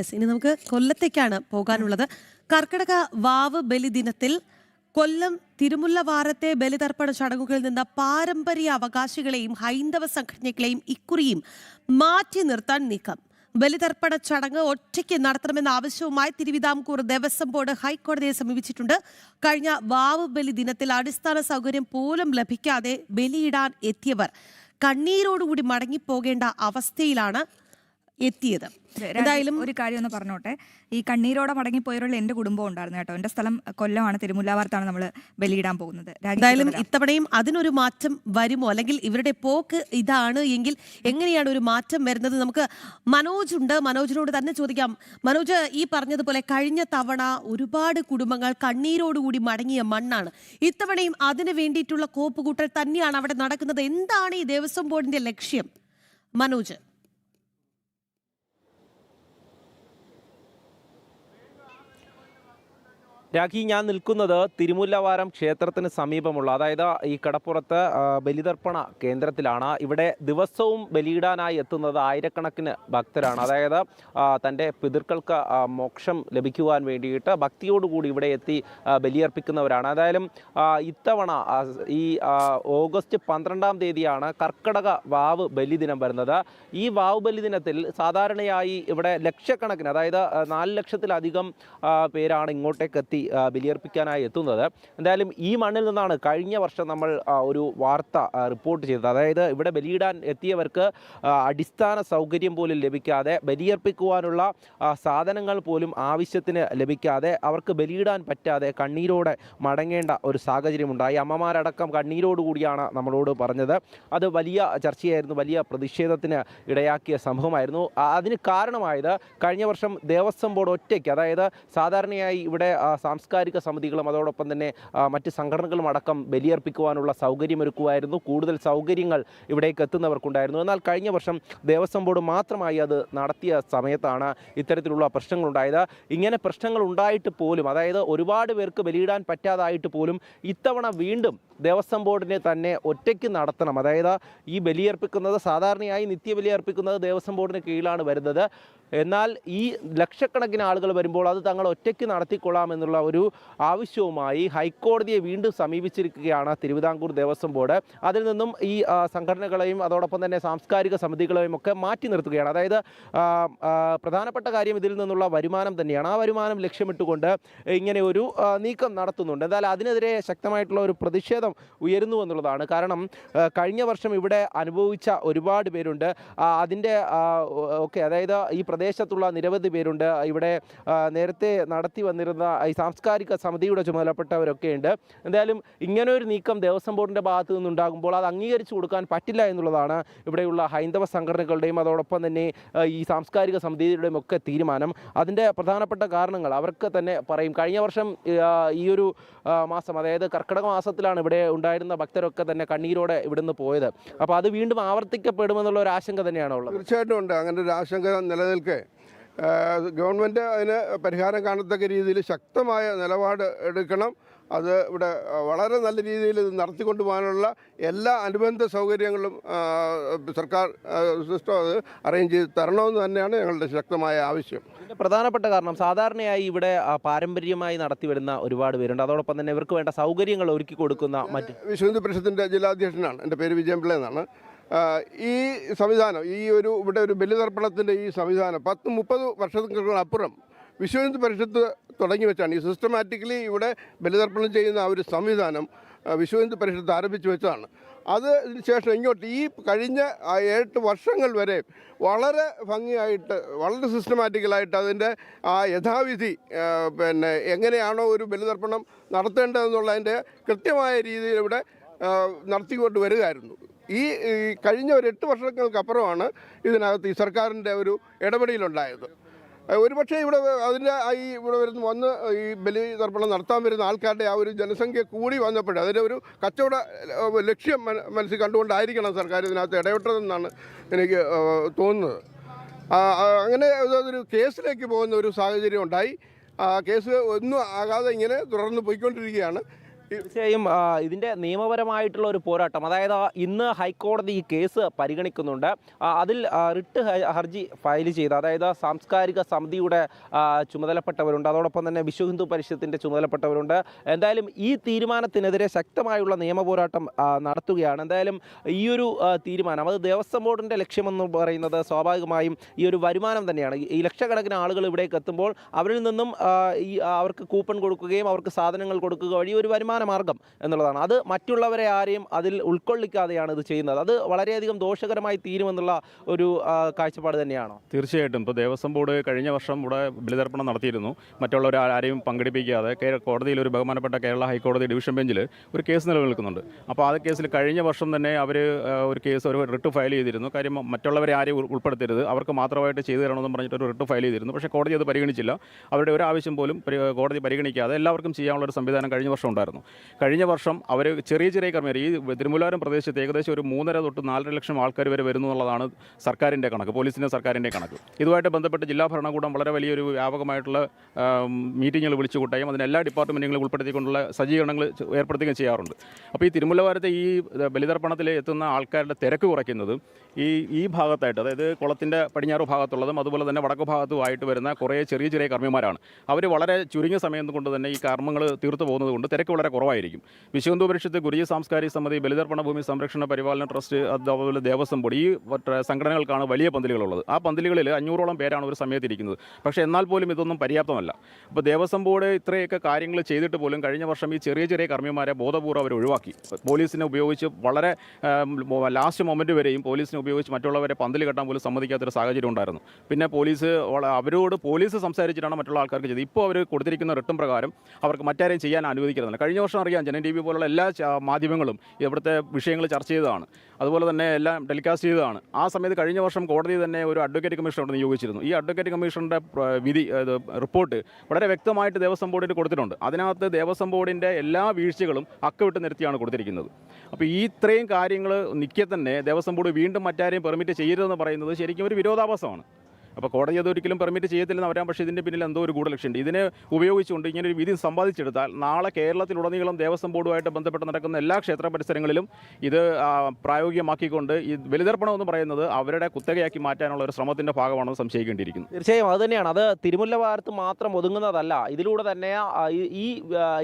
ഇനി നമുക്ക് കൊല്ലത്തേക്കാണ് പോകാനുള്ളത്. കർക്കിടക വാവ് ബലി ദിനത്തിൽ കൊല്ലം തിരുമുല്ലവാരത്തെ ബലിതർപ്പണ ചടങ്ങുകളിൽ നിന്ന് പാരമ്പര്യ അവകാശികളെയും ഹൈന്ദവ സംഘടനകളെയും ഇക്കുറിയും മാറ്റി നിർത്താൻ നീക്കം. ബലിതർപ്പണ ചടങ്ങ് ഒറ്റയ്ക്ക് നടത്തണമെന്ന ആവശ്യവുമായി തിരുവിതാംകൂർ ദേവസ്വം ബോർഡ് ഹൈക്കോടതിയെ സമീപിച്ചിട്ടുണ്ട്. കഴിഞ്ഞ വാവ് ബലി ദിനത്തിൽ അടിസ്ഥാന സൗകര്യം പോലും ലഭിക്കാതെ ബലിയിടാൻ എത്തിയവർ കണ്ണീരോടുകൂടി മടങ്ങിപ്പോകേണ്ട അവസ്ഥയിലാണ് എത്തിയത്. എന്തായാലും ഒരു കാര്യം ഒന്ന് പറഞ്ഞോട്ടെ, ഈ കണ്ണീരോടെ മടങ്ങിപ്പോയവരുള്ള എന്റെ കുടുംബം ഉണ്ടായിരുന്നു കേട്ടോ. എന്റെ സ്ഥലം കൊല്ലമാണ്, തിരുമുല്ലാവാർത്താണ് നമ്മൾ ബലിയിടാൻ പോകുന്നത്. എന്തായാലും ഇത്തവണയും അതിനൊരു മാറ്റം വരുമോ, അല്ലെങ്കിൽ ഇവരുടെ പോക്ക് ഇതാണ് എങ്കിൽ എങ്ങനെയാണ് ഒരു മാറ്റം വരുന്നത്? നമുക്ക് മനോജ് ഉണ്ട്, മനോജിനോട് തന്നെ ചോദിക്കാം. മനോജ്, ഈ പറഞ്ഞതുപോലെ കഴിഞ്ഞ തവണ ഒരുപാട് കുടുംബങ്ങൾ കണ്ണീരോടുകൂടി മടങ്ങിയ മണ്ണാണ്. ഇത്തവണയും അതിന് വേണ്ടിയിട്ടുള്ള കോപ്പുകൂട്ടൽ തന്നെയാണ് അവിടെ നടക്കുന്നത്. എന്താണ് ഈ ദേവസ്വം ബോർഡിന്റെ ലക്ഷ്യം, മനോജ്? രാഖി, ഞാൻ നിൽക്കുന്നത് തിരുമുല്ലവാരം ക്ഷേത്രത്തിന് സമീപമുള്ള, അതായത് ഈ കടപ്പുറത്ത് ബലിതർപ്പണ കേന്ദ്രത്തിലാണ്. ഇവിടെ ദിവസവും ബലിയിടാനായി എത്തുന്നത് ആയിരക്കണക്കിന് ഭക്തരാണ്. അതായത് തൻ്റെ പിതൃക്കൾക്ക് മോക്ഷം ലഭിക്കുവാൻ വേണ്ടിയിട്ട് ഭക്തിയോടുകൂടി ഇവിടെ എത്തി ബലിയർപ്പിക്കുന്നവരാണ്. ഏതായാലും ഇത്തവണ ഈ ഓഗസ്റ്റ് 12-ാം തീയതിയാണ് കർക്കിടക വാവ് ബലിദിനം വരുന്നത്. ഈ വാവ് ബലിദിനത്തിൽ സാധാരണയായി ഇവിടെ ലക്ഷക്കണക്കിന്, അതായത് 4 ലക്ഷത്തിലധികം പേരാണ് ഇങ്ങോട്ടേക്ക് എത്തി ബലിയർപ്പിക്കാനായി എത്തുന്നത്. എന്തായാലും ഈ മണ്ണിൽ നിന്നാണ് കഴിഞ്ഞ വർഷം നമ്മൾ ഒരു വാർത്ത റിപ്പോർട്ട് ചെയ്തത്. അതായത് ഇവിടെ ബലിയിടാൻ എത്തിയവർക്ക് അടിസ്ഥാന സൗകര്യം പോലും ലഭിക്കാതെ, ബലിയർപ്പിക്കുവാനുള്ള സാധനങ്ങൾ പോലും ആവശ്യത്തിന് ലഭിക്കാതെ, അവർക്ക് ബലിയിടാൻ പറ്റാതെ കണ്ണീരോടെ മടങ്ങേണ്ട ഒരു സാഹചര്യമുണ്ടായി. അമ്മമാരടക്കം കണ്ണീരോടുകൂടിയാണ് നമ്മളോട് പറഞ്ഞത്. അത് വലിയ ചർച്ചയായിരുന്നു, വലിയ പ്രതിഷേധത്തിന് ഇടയാക്കിയ സംഭവമായിരുന്നു. അതിന് കാരണമായത് കഴിഞ്ഞ വർഷം ദേവസ്വം ബോർഡ് ഒറ്റയ്ക്ക്, അതായത് സാധാരണയായി ഇവിടെ സാംസ്കാരിക സമിതികളും അതോടൊപ്പം തന്നെ മറ്റ് സംഘടനകളും അടക്കം ബലിയർപ്പിക്കുവാനുള്ള സൗകര്യമൊരുക്കുമായിരുന്നു. കൂടുതൽ സൗകര്യങ്ങൾ ഇവിടേക്ക് എത്തുന്നവർക്കുണ്ടായിരുന്നു. എന്നാൽ കഴിഞ്ഞ വർഷം ദേവസ്വം ബോർഡ് മാത്രമായി അത് നടത്തിയ സമയത്താണ് ഇത്തരത്തിലുള്ള പ്രശ്നങ്ങളുണ്ടായത്. ഇങ്ങനെ പ്രശ്നങ്ങൾ ഉണ്ടായിട്ട് പോലും, അതായത് ഒരുപാട് പേർക്ക് ബലിയിടാൻ പറ്റാതായിട്ട് പോലും ഇത്തവണ വീണ്ടും ദേവസ്വം ബോർഡിനെ തന്നെ ഒറ്റയ്ക്ക് നടത്തണം. അതായത് ഈ ബലിയർപ്പിക്കുന്നത്, സാധാരണയായി നിത്യബലിയർപ്പിക്കുന്നത് ദേവസ്വം ബോർഡിന് കീഴിലാണ് വരുന്നത്. എന്നാൽ ഈ ലക്ഷക്കണക്കിന് ആളുകൾ വരുമ്പോൾ അത് തങ്ങൾ ഒറ്റയ്ക്ക് നടത്തിക്കൊള്ളാമെന്നുള്ള ഒരു ആവശ്യവുമായി ഹൈക്കോടതിയെ വീണ്ടും സമീപിച്ചിരിക്കുകയാണ് തിരുവിതാംകൂർ ദേവസ്വം ബോർഡ്. അതിൽ നിന്നും ഈ സംഘടനകളെയും അതോടൊപ്പം തന്നെ സാംസ്കാരിക സമിതികളെയും ഒക്കെ മാറ്റി നിർത്തുകയാണ്. അതായത് പ്രധാനപ്പെട്ട കാര്യം ഇതിൽ നിന്നുള്ള വരുമാനം തന്നെയാണ്. ആ വരുമാനം ലക്ഷ്യമിട്ടുകൊണ്ട് ഇങ്ങനെ ഒരു നീക്കം നടത്തുന്നുണ്ട്. എന്തായാലും അതിനെതിരെ ശക്തമായിട്ടുള്ള ഒരു പ്രതിഷേധം ഉയരുന്നു എന്നുള്ളതാണ്. കാരണം കഴിഞ്ഞ വർഷം ഇവിടെ അനുഭവിച്ച ഒരുപാട് പേരുണ്ട്. അതിൻ്റെ ഒക്കെ, അതായത് ഈ പ്രദേശത്തുള്ള നിരവധി പേരുണ്ട്. ഇവിടെ നേരത്തെ നടത്തി വന്നിരുന്ന ഈ സാംസ്കാരിക സമിതിയുടെ ചുമതലപ്പെട്ടവരൊക്കെ ഉണ്ട്. എന്തായാലും ഇങ്ങനൊരു നീക്കം ദേവസ്വം ബോർഡിൻ്റെ ഭാഗത്തു നിന്നുണ്ടാകുമ്പോൾ അത് അംഗീകരിച്ചു കൊടുക്കാൻ പറ്റില്ല എന്നുള്ളതാണ് ഇവിടെയുള്ള ഹൈന്ദവ സംഘടനകളുടെയും അതോടൊപ്പം തന്നെ ഈ സാംസ്കാരിക സമിതിയുടെയും ഒക്കെ തീരുമാനം. അതിൻ്റെ പ്രധാനപ്പെട്ട കാരണങ്ങൾ അവർക്ക് തന്നെ പറയും. കഴിഞ്ഞ വർഷം ഈ ഒരു മാസം, അതായത് കർക്കിടക മാസത്തിലാണ് ഇവിടെ ഉണ്ടായിരുന്ന ഭക്തരൊക്കെ തന്നെ കണ്ണീരോടെ ഇവിടുന്ന് പോയത്. അപ്പോൾ അത് വീണ്ടും ആവർത്തിക്കപ്പെടുമെന്നുള്ള ഒരു ആശങ്ക തന്നെയാണ് ഉള്ളത്. തീർച്ചയായിട്ടും ഉണ്ട്, അങ്ങനെ ഒരു ആശങ്ക നിലനിൽക്കെ ഗവൺമെൻറ് അതിന് പരിഹാരം കാണത്തക്ക രീതിയിൽ ശക്തമായ നിലപാട് എടുക്കണം. അത് ഇവിടെ വളരെ നല്ല രീതിയിൽ ഇത് നടത്തിക്കൊണ്ടു പോകാനുള്ള എല്ലാ അനുബന്ധ സൗകര്യങ്ങളും സർക്കാർ സിസ്റ്റം അത് അറേഞ്ച് ചെയ്ത് തരണമെന്ന് തന്നെയാണ് ഞങ്ങളുടെ ശക്തമായ ആവശ്യം. പ്രധാനപ്പെട്ട കാരണം, സാധാരണയായി ഇവിടെ പാരമ്പര്യമായി നടത്തിവരുന്ന ഒരുപാട് പേരുണ്ട്. അതോടൊപ്പം തന്നെ ഇവർക്ക് വേണ്ട സൗകര്യങ്ങൾ ഒരുക്കി കൊടുക്കുന്ന മറ്റ് വിശ്വഹിന്ദു പരിഷത്തിൻ്റെ ജില്ലാധ്യക്ഷനാണ്. എൻ്റെ പേര് വിജയൻപിള്ള എന്നാണ്. ഈ സംവിധാനം, ഈ ഇവിടെ ഒരു ബലിതർപ്പണത്തിൻ്റെ ഈ സംവിധാനം 10-30 വർഷങ്ങൾക്കപ്പുറം വിശ്വഹിന്ദു പരിഷത്ത് തുടങ്ങി വെച്ചാണ്. ഈ സിസ്റ്റമാറ്റിക്കലി ഇവിടെ ബലിതർപ്പണം ചെയ്യുന്ന ആ ഒരു സംവിധാനം വിശ്വഹിന്ദു പരിഷത്ത് ആരംഭിച്ചു വെച്ചതാണ്. അതിന് ശേഷം ഇങ്ങോട്ട് ഈ കഴിഞ്ഞ 8 വർഷങ്ങൾ വരെ വളരെ ഭംഗിയായിട്ട്, വളരെ സിസ്റ്റമാറ്റിക്കലായിട്ട് അതിൻ്റെ ആ യഥാവിധി എങ്ങനെയാണോ ഒരു ബലിതർപ്പണം നടത്തേണ്ടതെന്നുള്ളതിൻ്റെ കൃത്യമായ രീതിയിൽ ഇവിടെ നടത്തിക്കൊണ്ട് വരികയായിരുന്നു. ഈ കഴിഞ്ഞ ഒരു 8 വർഷങ്ങൾക്കപ്പുറമാണ് ഇതിനകത്ത് ഈ സർക്കാരിൻ്റെ ഒരു ഇടപെടലുണ്ടായത്. ഒരുപക്ഷെ ഇവിടെ അതിൻ്റെ ഇവിടെ വന്ന് ഈ ബലിതർപ്പണം നടത്താൻ വരുന്ന ആൾക്കാരുടെ ആ ഒരു ജനസംഖ്യ കൂടി വന്നപ്പോൾ അതിൻ്റെ ഒരു കച്ചവട ലക്ഷ്യം മനസ്സിൽ കണ്ടുകൊണ്ടായിരിക്കണം സർക്കാർ ഇതിനകത്ത് ഇടപെട്ടതെന്നാണ് എനിക്ക് തോന്നുന്നത്. അങ്ങനെ അതൊരു കേസിലേക്ക് പോകുന്ന ഒരു സാഹചര്യം ഉണ്ടായി. കേസ് ഒന്നും ആകാതെ ഇങ്ങനെ തുടർന്ന് പോയിക്കൊണ്ടിരിക്കുകയാണ്. തീർച്ചയായും ഇതിൻ്റെ നിയമപരമായിട്ടുള്ള ഒരു പോരാട്ടം, അതായത് ഇന്ന് ഹൈക്കോടതി ഈ കേസ് പരിഗണിക്കുന്നുണ്ട്. അതിൽ റിട്ട് ഹർജി ഫയൽ ചെയ്ത, അതായത് സാംസ്കാരിക സമിതിയുടെ ചുമതലപ്പെട്ടവരുണ്ട്, അതോടൊപ്പം തന്നെ വിശ്വ ഹിന്ദു പരിഷത്തിൻ്റെ ചുമതലപ്പെട്ടവരുണ്ട്. എന്തായാലും ഈ തീരുമാനത്തിനെതിരെ ശക്തമായുള്ള നിയമ പോരാട്ടം നടത്തുകയാണ്. എന്തായാലും ഈ ഒരു തീരുമാനം, അത് ദേവസ്വം ബോർഡിൻ്റെ ലക്ഷ്യമെന്ന് പറയുന്നത് സ്വാഭാവികമായും ഈ ഒരു വരുമാനം തന്നെയാണ്. ഈ ലക്ഷക്കണക്കിന് ആളുകൾ ഇവിടേക്ക് എത്തുമ്പോൾ അവരിൽ നിന്നും അവർക്ക് കൂപ്പൺ കൊടുക്കുകയും അവർക്ക് സാധനങ്ങൾ കൊടുക്കുക വഴി ഒരു വരുമാന മാർഗം എന്നുള്ളതാണ്. അത് മറ്റുള്ളവരെ ആരെയും അതിൽ ഉൾക്കൊള്ളിക്കാതെയാണ് ഇത് ചെയ്യുന്നത്. അത് വളരെയധികം ദോഷകരമായി തീരുമെന്നുള്ള ഒരു കാഴ്ചപ്പാട് തന്നെയാണോ? തീർച്ചയായിട്ടും. ഇപ്പോൾ ദേവസ്വം ബോർഡ് കഴിഞ്ഞ വർഷം ഇവിടെ ബലിതർപ്പണം നടത്തിയിരുന്നു. മറ്റുള്ളവർ ആരെയും പങ്കെടുപ്പിക്കാതെ കോടതിയിൽ ഒരു ബഹുമാനപ്പെട്ട കേരള ഹൈക്കോടതി ഡിവിഷൻ ബെഞ്ചിൽ ഒരു കേസ് നിലനിൽക്കുന്നുണ്ട്. അപ്പോൾ ആ കേസിൽ കഴിഞ്ഞ വർഷം തന്നെ അവർ ഒരു റിട്ട് ഫയൽ ചെയ്തിരുന്നു. കാര്യം മറ്റുള്ളവരെ ആരെയും ഉൾപ്പെടുത്തരുത്, അവർക്ക് മാത്രമായിട്ട് ചെയ്തു തരണമെന്ന് പറഞ്ഞിട്ട് ഒരു റിട്ട് ഫയൽ ചെയ്തിരുന്നു. പക്ഷേ കോടതി അത് പരിഗണിച്ചില്ല. അവരുടെ ഒരു ആവശ്യം പോലും കോടതി പരിഗണിക്കാതെ എല്ലാവർക്കും ചെയ്യാനുള്ള ഒരു സംവിധാനം കഴിഞ്ഞ വർഷം ഉണ്ടായിരുന്നു. കഴിഞ്ഞ വർഷം അവർ ചെറിയ കർമ്മീർ ഈ തിരുമുല്ലാവാരം പ്രദേശത്ത് ഏകദേശം ഒരു 3.5 തൊട്ട് 4 ലക്ഷം ആൾക്കാർ വരെ വരുന്നു എന്നുള്ളതാണ് സർക്കാരിൻ്റെ കണക്ക്, സർക്കാരിൻ്റെ കണക്ക്. ഇതുമായിട്ട് ബന്ധപ്പെട്ട് ജില്ലാ ഭരണകൂടം വളരെ വലിയൊരു വ്യാപകമായിട്ടുള്ള മീറ്റിങ്ങുകൾ വിളിച്ചു കൂട്ടുകയും അതിന് എല്ലാ ഡിപ്പാർട്ട്മെൻറ്റുകളും ഉൾപ്പെടുത്തിക്കൊണ്ടുള്ള സജ്ജീകരണങ്ങൾ ഏർപ്പെടുത്തുകയും ചെയ്യാറുണ്ട്. അപ്പോൾ ഈ തിരുമുല്ലവാരത്തെ ഈ ബലിതർപ്പണത്തിൽ എത്തുന്ന ആൾക്കാരുടെ തിരക്ക് കുറയ്ക്കുന്നത് ഈ ഭാഗത്തായിട്ട്, അതായത് കുളത്തിൻ്റെ പടിഞ്ഞാറ് ഭാഗത്തുള്ളതും അതുപോലെ തന്നെ വടക്കു ഭാഗത്തുമായിട്ട് വരുന്ന കുറേ ചെറിയ കർമ്മിമാരാണ്. അവർ വളരെ ചുരുങ്ങിയ സമയം കൊണ്ട് തന്നെ ഈ കർമ്മങ്ങൾ തീർത്തു പോകുന്നത് കൊണ്ട് തിരക്ക് വളരെ കുറവായിരിക്കും. വിശ്വ ഹിന്ദു പരിഷത്ത്, ഗുരുജി സാംസ്കാരിക സമിതി, ബലിതർപ്പണ ഭൂമി സംരക്ഷണ പരിപാലന ട്രസ്റ്റ്, അതുപോലെ ദേവസ്വം ബോർഡ്, ഈ സംഘടനകൾക്കാണ് വലിയ പന്തലുകളുള്ളത്. ആ പന്തലുകളിൽ 500ഓളം പേരാണ് ഒരു സമയത്തിരിക്കുന്നത്. പക്ഷേ എന്നാൽ പോലും ഇതൊന്നും പര്യാപ്തമല്ല. അപ്പോൾ ദേവസ്വം ബോർഡ് ഇത്രയൊക്കെ കാര്യങ്ങൾ ചെയ്തിട്ട് പോലും കഴിഞ്ഞ വർഷം ഈ ചെറിയ കർമ്മിമാരെ ബോധപൂർവ്വം അവർ ഒഴിവാക്കി. പോലീസിനെ ഉപയോഗിച്ച് വളരെ ലാസ്റ്റ് മൊമെൻറ്റ് വരെയും പോലീസിനെ ഉപയോഗിച്ച് മറ്റുള്ളവരെ പന്തൽ കെട്ടാൻ പോലും സമ്മതിക്കാത്തൊരു സാഹചര്യം ഉണ്ടായിരുന്നു. പിന്നെ പോലീസ് സംസാരിച്ചിട്ടാണ് മറ്റുള്ള ആൾക്കാർക്ക് ചെയ്തത്. ഇപ്പോൾ അവർ കൊടുത്തിരിക്കുന്ന റിട്ടും പ്രകാരം അവർക്ക് മറ്റാരെയും ചെയ്യാൻ അനുവദിക്കുന്നില്ല. കഴിഞ്ഞ വർഷം അറിയാം, ജനൻ TV പോലുള്ള എല്ലാ മാധ്യമങ്ങളും ഇവിടുത്തെ വിഷയങ്ങൾ ചർച്ച ചെയ്തതാണ്, അതുപോലെ തന്നെ എല്ലാം ടെലികാസ്റ്റ് ചെയ്തതാണ്. ആ സമയത്ത് കഴിഞ്ഞ വർഷം കോടതി തന്നെ ഒരു അഡ്വക്കേറ്റ് കമ്മീഷനോട് നിയോഗിച്ചിരുന്നു. ഈ അഡ്വക്കേറ്റ് കമ്മീഷൻ്റെ വിധി റിപ്പോർട്ട് വളരെ വ്യക്തമായിട്ട് ദേവസ്വം ബോർഡിന് കൊടുത്തിട്ടുണ്ട്. അതിനകത്ത് ദേവസ്വം ബോർഡിൻ്റെ എല്ലാ വീഴ്ചകളും അക്കവിട്ട് നിരത്തിയാണ് കൊടുത്തിരിക്കുന്നത്. അപ്പോൾ ഈ ഇത്രയും കാര്യങ്ങൾ നിൽക്കെ തന്നെ ദേവസ്വം ബോർഡ് വീണ്ടും മറ്റാരെയും പെർമിറ്റ് ചെയ്യരുതെന്ന് പറയുന്നത് ശരിക്കും ഒരു വിരോധാഭാസമാണ്. അപ്പോൾ കോടതി അതൊരിക്കലും പെർമിറ്റ് ചെയ്യത്തില്ലെന്ന് പറയാം. പക്ഷേ ഇതിൻ്റെ പിന്നിൽ എന്തോ ഒരു ഗൂഢലക്ഷ്യമുണ്ട്. ഇതിനെ ഉപയോഗിച്ചുകൊണ്ട് ഇങ്ങനെ ഒരു വിധി സമ്പാദിച്ചെടുത്താൽ നാളെ കേരളത്തിലുടനീളം ദേവസ്വം ബോർഡുമായിട്ട് ബന്ധപ്പെട്ട് നടക്കുന്ന എല്ലാ ക്ഷേത്ര പരിസരങ്ങളിലും ഇത് പ്രായോഗികമാക്കിക്കൊണ്ട് ഈ ബലിതർപ്പണം എന്ന് പറയുന്നത് അവരുടെ കുത്തകയാക്കി മാറ്റാനുള്ള ഒരു ശ്രമത്തിൻ്റെ ഭാഗമാണെന്ന് സംശയിക്കേണ്ടിയിരിക്കുന്നു. തീർച്ചയായും അത് തന്നെയാണ്. അത് തിരുമുല്ലവാരത്ത് മാത്രം ഒതുങ്ങുന്നതല്ല. ഇതിലൂടെ തന്നെ ഈ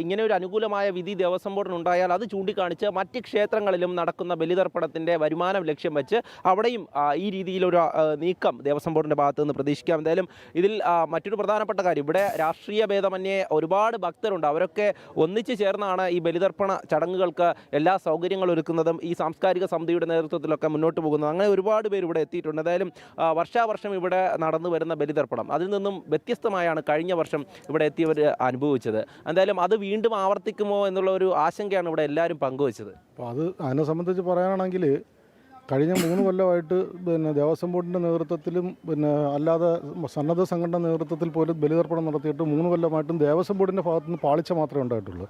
ഇങ്ങനെ ഒരു അനുകൂലമായ വിധി ദേവസ്വം ബോർഡിനുണ്ടായാൽ അത് ചൂണ്ടിക്കാണിച്ച് മറ്റ് ക്ഷേത്രങ്ങളിലും നടക്കുന്ന ബലിതർപ്പണത്തിൻ്റെ വരുമാനം ലക്ഷ്യം വെച്ച് അവിടെയും ഈ രീതിയിലൊരു നീക്കം ദേവസ്വം ബോർഡിൻ്റെ ഭാഗത്ത് നിന്ന് പ്രതീക്ഷിക്കാം. എന്തായാലും ഇതിൽ മറ്റൊരു പ്രധാനപ്പെട്ട കാര്യം, ഇവിടെ രാഷ്ട്രീയ ഭേദമന്യേ ഒരുപാട് ഭക്തരുണ്ട്. അവരൊക്കെ ഒന്നിച്ചു ചേർന്നാണ് ഈ ബലിതർപ്പണ ചടങ്ങുകൾക്ക് എല്ലാ സൗകര്യങ്ങളും ഒരുക്കുന്നതും ഈ സാംസ്കാരിക സമിതിയുടെ നേതൃത്വത്തിലൊക്കെ മുന്നോട്ട് പോകുന്നത്. അങ്ങനെ ഒരുപാട് പേര് ഇവിടെ എത്തിയിട്ടുണ്ട്. എന്തായാലും വർഷാവർഷം ഇവിടെ നടന്നു വരുന്ന ബലിതർപ്പണം അതിൽ നിന്നും വ്യത്യസ്തമായാണ് കഴിഞ്ഞ വർഷം ഇവിടെ എത്തിയവർ അനുഭവിച്ചത്. എന്തായാലും അത് വീണ്ടും ആവർത്തിക്കുമോ എന്നുള്ള ഒരു ആശങ്കയാണ് ഇവിടെ എല്ലാവരും പങ്കുവച്ചത്. അപ്പോൾ അതിനെ സംബന്ധിച്ച് പറയാനാണെങ്കിൽ കഴിഞ്ഞ 3 കൊല്ലമായിട്ട് ദേവസ്വം ബോർഡിൻ്റെ നേതൃത്വത്തിലും അല്ലാതെ സന്നദ്ധ സംഘടന നേതൃത്വത്തിൽ പോലും ബലിതർപ്പണം നടത്തിയിട്ട് 3 കൊല്ലമായിട്ടും ദേവസ്വം ബോർഡിൻ്റെ ഭാഗത്തുനിന്ന് പാളിച്ച മാത്രമേ ഉണ്ടായിട്ടുള്ളൂ.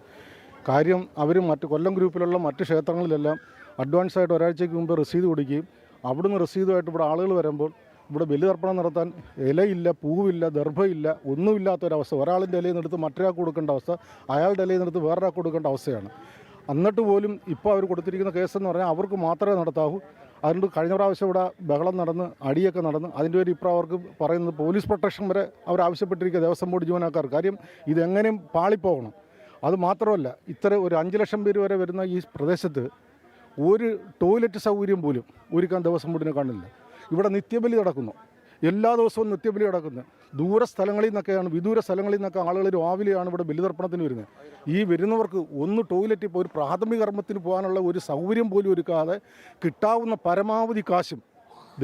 കാര്യം അവർ കൊല്ലം ഗ്രൂപ്പിലുള്ള മറ്റ് ക്ഷേത്രങ്ങളിലെല്ലാം അഡ്വാൻസായിട്ട് ഒരാഴ്ചയ്ക്ക് മുമ്പ് രസീത് കൊടുക്കുകയും അവിടുന്ന് രസീതുമായിട്ട് ഇവിടെ ആളുകൾ വരുമ്പോൾ ഇവിടെ ബലിതർപ്പണം നടത്താൻ ഇലയില്ല, പൂവില്ല, ദർഭയില്ല, ഒന്നുമില്ലാത്തൊരവസ്ഥ. ഒരാളിൻ്റെ ഇലയിൽ നിന്നെടുത്ത് മറ്റൊരാൾക്ക് കൊടുക്കേണ്ട അവസ്ഥ, അയാളുടെ ഇലയിൽ നിന്നെടുത്ത് വേറൊരാൾക്ക് കൊടുക്കേണ്ട അവസ്ഥയാണ്. എന്നിട്ട് പോലും ഇപ്പോൾ അവർ കൊടുത്തിരിക്കുന്ന കേസെന്ന് പറഞ്ഞാൽ അവർക്ക് മാത്രമേ നടത്താവൂ. അതുകൊണ്ട് കഴിഞ്ഞ പ്രാവശ്യം ഇവിടെ ബഹളം നടന്ന് അടിയൊക്കെ നടന്ന് അതിൻ്റെ ഒരു ഇപ്പോൾ അവർക്ക് പറയുന്നത് പോലീസ് പ്രൊട്ടക്ഷൻ വരെ അവർ ആവശ്യപ്പെട്ടിരിക്കുക ദേവസ്വം ബോർഡ് ജീവനക്കാർ. കാര്യം ഇതെങ്ങനെയും പാളിപ്പോകണം. അത് മാത്രമല്ല, ഇത്ര ഒരു 5 ലക്ഷം പേര് വരെ വരുന്ന ഈ പ്രദേശത്ത് ഒരു ടോയ്ലറ്റ് സൗകര്യം പോലും ഒരുക്കാൻ ദേവസ്വം ബോർഡിനെ കാണില്ല. ഇവിടെ നിത്യബലി നടക്കുന്നു, എല്ലാ ദിവസവും നിത്യബലി നടക്കുന്നു. ദൂര സ്ഥലങ്ങളിൽ നിന്നൊക്കെയാണ്, വിദൂര സ്ഥലങ്ങളിൽ നിന്നൊക്കെ ആളുകൾ രാവിലെയാണ് ഇവിടെ ബലിതർപ്പണത്തിന് വരുന്നത്. ഈ വരുന്നവർക്ക് ഒന്ന് ടോയ്ലറ്റിൽ ഇപ്പോൾ ഒരു പ്രാഥമിക കർമ്മത്തിന് പോകാനുള്ള ഒരു സൗകര്യം പോലും ഒരുക്കാതെ കിട്ടാവുന്ന പരമാവധി കാശും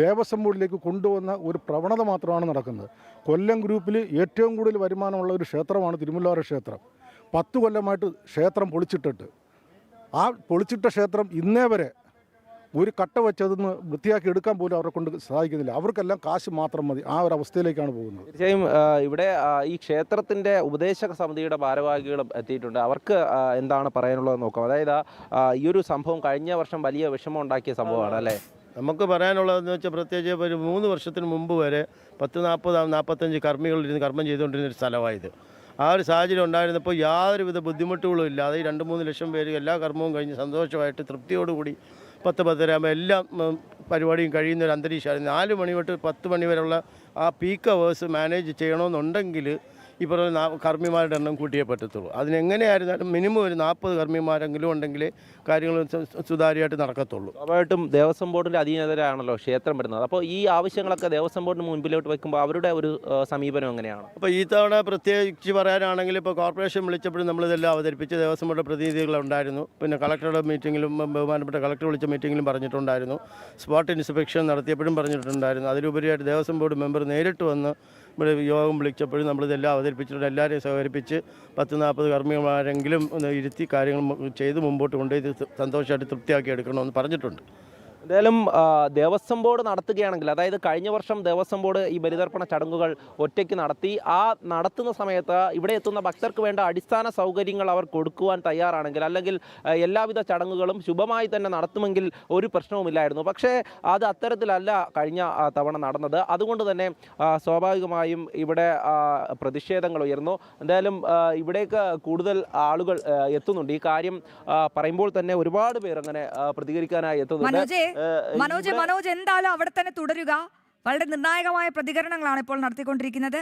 ദേവസ്വം ബോർഡിലേക്ക് കൊണ്ടുവന്ന ഒരു പ്രവണത മാത്രമാണ് നടക്കുന്നത്. കൊല്ലം ഗ്രൂപ്പിൽ ഏറ്റവും കൂടുതൽ വരുമാനമുള്ള ഒരു ക്ഷേത്രമാണ് തിരുമുല്ലവാരം ക്ഷേത്രം. 10 കൊല്ലമായിട്ട് ക്ഷേത്രം പൊളിച്ചിട്ടിട്ട് ആ പൊളിച്ചിട്ട ക്ഷേത്രം ഇന്നേ വരെ ഒരു കട്ട വെച്ചതെന്ന് വൃത്തിയാക്കി എടുക്കാൻ പോലും അവരെ കൊണ്ട് സാധിക്കുന്നില്ല. അവർക്കെല്ലാം കാശ് മാത്രം മതി. ആ ഒരു അവസ്ഥയിലേക്കാണ് പോകുന്നത്. തീർച്ചയായും ഇവിടെ ഈ ക്ഷേത്രത്തിൻ്റെ ഉപദേശക സമിതിയുടെ ഭാരവാഹികളും എത്തിയിട്ടുണ്ട്. അവർക്ക് എന്താണ് പറയാനുള്ളത് നോക്കാം. അതായത് ഈ ഒരു സംഭവം കഴിഞ്ഞ വർഷം വലിയ വിഷമം ഉണ്ടാക്കിയ സംഭവമാണ് അല്ലേ? നമുക്ക് പറയാനുള്ളതെന്ന് വെച്ചാൽ പ്രത്യേകിച്ച് ഒരു 3 വർഷത്തിന് മുമ്പ് വരെ 40-45 കർമ്മികളിരുന്ന് കർമ്മം ചെയ്തുകൊണ്ടിരുന്നൊരു സ്ഥലമായത്. ആ ഒരു സാഹചര്യം ഉണ്ടായിരുന്നപ്പോൾ യാതൊരുവിധ ബുദ്ധിമുട്ടുകളും ഇല്ലാതെ ഈ 2-3 ലക്ഷം പേര് എല്ലാ കർമ്മവും കഴിഞ്ഞ് സന്തോഷമായിട്ട് തൃപ്തിയോടുകൂടി 10-10:30 ആകുമ്പോൾ എല്ലാം പരിപാടിയും കഴിയുന്ന ഒരു അന്തരീക്ഷമായിരുന്നു. 4 മണി തൊട്ട് 10 മണി വരെയുള്ള ആ പീക്ക് അവേഴ്സ് മാനേജ് ചെയ്യണമെന്നുണ്ടെങ്കിൽ ഈ പറഞ്ഞ കർമ്മിമാരുടെ എണ്ണം കൂട്ടിയേ പറ്റത്തുള്ളൂ. അതിനെങ്ങനെയായിരുന്നാലും മിനിമം ഒരു 40 കർമ്മിമാരെങ്കിലും ഉണ്ടെങ്കിലേ കാര്യങ്ങൾ സുതാര്യമായിട്ട് നടക്കത്തുള്ളൂ. സ്വാഭാവികമായിട്ടും ദേവസ്വം ബോർഡിൻ്റെ അധീനതയിലാണല്ലോ ക്ഷേത്രം വരുന്നത്. അപ്പോൾ ഈ ആവശ്യങ്ങളൊക്കെ ദേവസ്വം ബോർഡിന് മുൻപിലോട്ട് വെക്കുമ്പോൾ അവരുടെ ഒരു സമീപനം എങ്ങനെയാണ്? അപ്പോൾ ഈ തവണ പ്രത്യേകിച്ച് പറയാനാണെങ്കിൽ ഇപ്പോൾ കോർപ്പറേഷൻ വിളിച്ചപ്പോഴും നമ്മളിതെല്ലാം അവതരിപ്പിച്ച് ദേവസ്വം ബോർഡ് പ്രതിനിധികളുണ്ടായിരുന്നു. പിന്നെ കളക്ടറുടെ മീറ്റിങ്ങിലും ബഹുമാനപ്പെട്ട കളക്ടർ വിളിച്ച മീറ്റിങ്ങിലും പറഞ്ഞിട്ടുണ്ടായിരുന്നു. സ്പോട്ട് ഇൻസ്പെക്ഷൻ നടത്തിയപ്പോഴും പറഞ്ഞിട്ടുണ്ടായിരുന്നു. അതിലുപരിയായിട്ട് ദേവസ്വം ബോർഡ് മെമ്പർ നേരിട്ട് വന്ന് ഇവിടെ യോഗം വിളിച്ചപ്പോഴും നമ്മളിതെല്ലാം അവതരിപ്പിച്ചിട്ടുണ്ട്. എല്ലാവരെയും സഹകരിപ്പിച്ച് 10-40 കർമ്മിമാരെങ്കിലും ഒന്ന് ഇരുത്തി കാര്യങ്ങൾ ചെയ്ത് മുമ്പോട്ട് കൊണ്ടുപോയി സന്തോഷമായിട്ട് തൃപ്തിയാക്കി എടുക്കണമെന്ന് പറഞ്ഞിട്ടുണ്ട്. എന്തായാലും ദേവസ്വം ബോർഡ് നടത്തുകയാണെങ്കിൽ, അതായത് കഴിഞ്ഞ വർഷം ദേവസ്വം ബോർഡ് ഈ ബലിതർപ്പണ ചടങ്ങുകൾ ഒറ്റയ്ക്ക് നടത്തി, ആ നടത്തുന്ന സമയത്ത് ഇവിടെ എത്തുന്ന ഭക്തർക്ക് വേണ്ട അടിസ്ഥാന സൗകര്യങ്ങൾ അവർ കൊടുക്കുവാൻ തയ്യാറാണെങ്കിൽ, അല്ലെങ്കിൽ എല്ലാവിധ ചടങ്ങുകളും ശുഭമായി തന്നെ നടത്തുമെങ്കിൽ ഒരു പ്രശ്നവുമില്ലായിരുന്നു. പക്ഷേ അത് അത്തരത്തിലല്ല കഴിഞ്ഞ തവണ നടന്നത്. അതുകൊണ്ട് തന്നെ സ്വാഭാവികമായും ഇവിടെ പ്രതിഷേധങ്ങൾ ഉയർന്നു. എന്തായാലും ഇവിടേക്ക് കൂടുതൽ ആളുകൾ എത്തുന്നുണ്ട്. ഈ കാര്യം പറയുമ്പോൾ തന്നെ ഒരുപാട് പേർ അങ്ങനെ പ്രതികരിക്കാനായി എത്തുന്നുണ്ട്. മനോജ് എന്തായാലും അവിടെ തന്നെ തുടരുക. വളരെ നിർണായകമായ പ്രതികരണങ്ങളാണ് ഇപ്പോൾ നടത്തിക്കൊണ്ടിരിക്കുന്നത്.